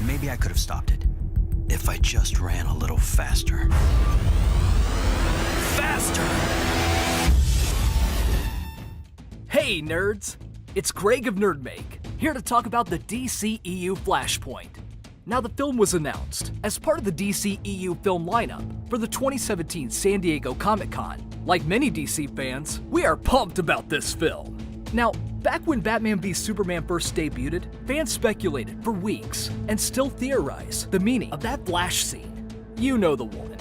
Maybe I could have stopped it if I just ran a little faster. Faster! Hey, nerds! It's Greg of NerdMake, here to talk about the DCEU Flashpoint. Now, the film was announced as part of the DCEU film lineup for the 2017 San Diego Comic-Con. Like many DC fans, we are pumped about this film. Now, back when Batman v Superman first debuted, fans speculated for weeks and still theorize the meaning of that Flash scene. You know the one.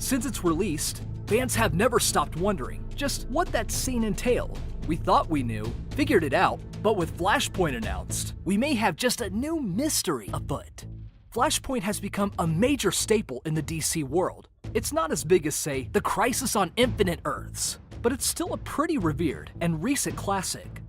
Since its release, fans have never stopped wondering just what that scene entailed. We thought we knew, figured it out, but with Flashpoint announced, we may have just a new mystery afoot. Flashpoint has become a major staple in the DC world. It's not as big as, say, the Crisis on Infinite Earths, but it's still a pretty revered and recent classic.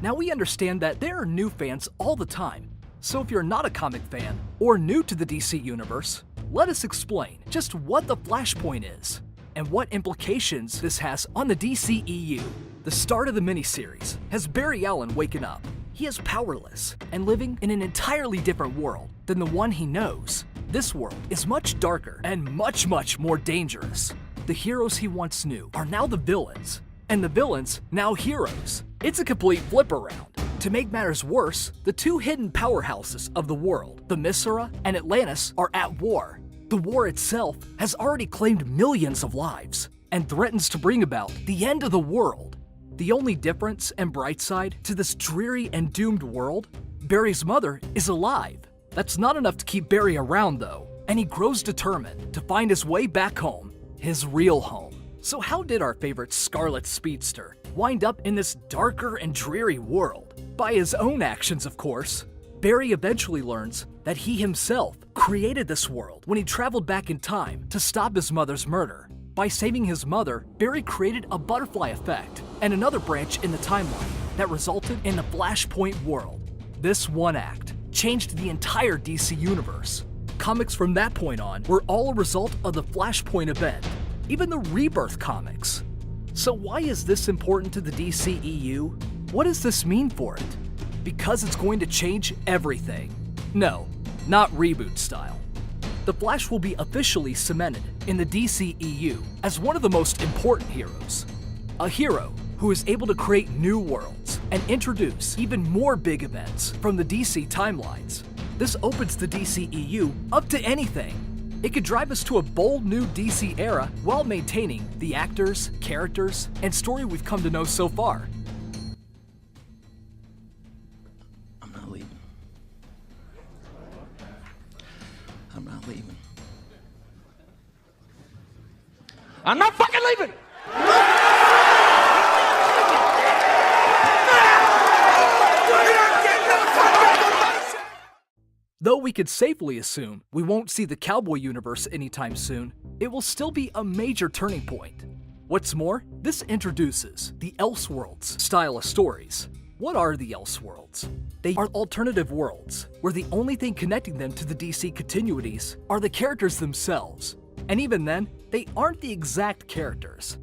Now, we understand that there are new fans all the time, so if you're not a comic fan or new to the DC universe, let us explain just what the Flashpoint is and what implications this has on the DCEU. The start of the miniseries has Barry Allen waking up. He is powerless and living in an entirely different world than the one he knows. This world is much darker and much more dangerous. The heroes he once knew are now the villains, and the villains now heroes. It's a complete flip around. To make matters worse, the two hidden powerhouses of the world, the Themyscira and Atlantis, are at war. The war itself has already claimed millions of lives and threatens to bring about the end of the world. The only difference and bright side to this dreary and doomed world, Barry's mother is alive. That's not enough to keep Barry around though, and he grows determined to find his way back home, his real home. So how did our favorite Scarlet Speedster wind up in this darker and dreary world? By his own actions, of course. Barry eventually learns that he himself created this world when he traveled back in time to stop his mother's murder. By saving his mother, Barry created a butterfly effect and another branch in the timeline that resulted in the Flashpoint world. This one act changed the entire DC universe. Comics from that point on were all a result of the Flashpoint event, even the Rebirth comics. So why is this important to the DCEU? What does this mean for it? Because it's going to change everything. No, not reboot style. The Flash will be officially cemented in the DCEU as one of the most important heroes. A hero who is able to create new worlds and introduce even more big events from the DC timelines. This opens the DCEU up to anything. It could drive us to a bold new DC era while maintaining the actors, characters, and story we've come to know so far. I'm not leaving. I'm not fucking leaving! Though we could safely assume we won't see the Cowboy universe anytime soon, it will still be a major turning point. What's more, this introduces the Elseworlds style of stories. What are the Elseworlds? They are alternative worlds, where the only thing connecting them to the DC continuities are the characters themselves. And even then, they aren't the exact characters.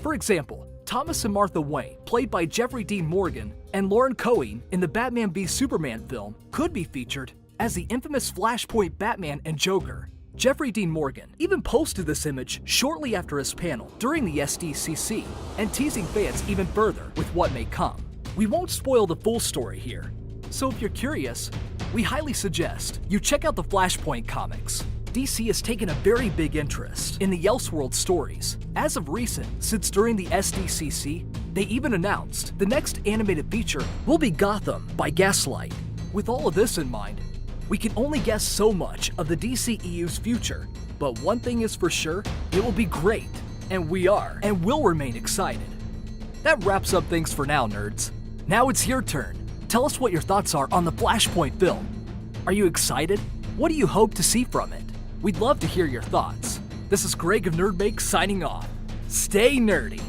For example, Thomas and Martha Wayne, played by Jeffrey Dean Morgan, and Lauren Cohen in the Batman v Superman film, could be featured as the infamous Flashpoint Batman and Joker. Jeffrey Dean Morgan even posted this image shortly after his panel during the SDCC, and teasing fans even further with what may come. We won't spoil the full story here, so if you're curious, we highly suggest you check out the Flashpoint comics. DC has taken a very big interest in the Elseworld stories. As of recent, since during the SDCC, they even announced the next animated feature will be Gotham by Gaslight. With all of this in mind, We can only guess so much of the DCEU's future, but one thing is for sure, it will be great. And we are, and will remain excited. That wraps up things for now, nerds. Now it's your turn. Tell us what your thoughts are on the Flashpoint film. Are you excited? What do you hope to see from it? We'd love to hear your thoughts. This is Greg of NerdMake signing off. Stay nerdy.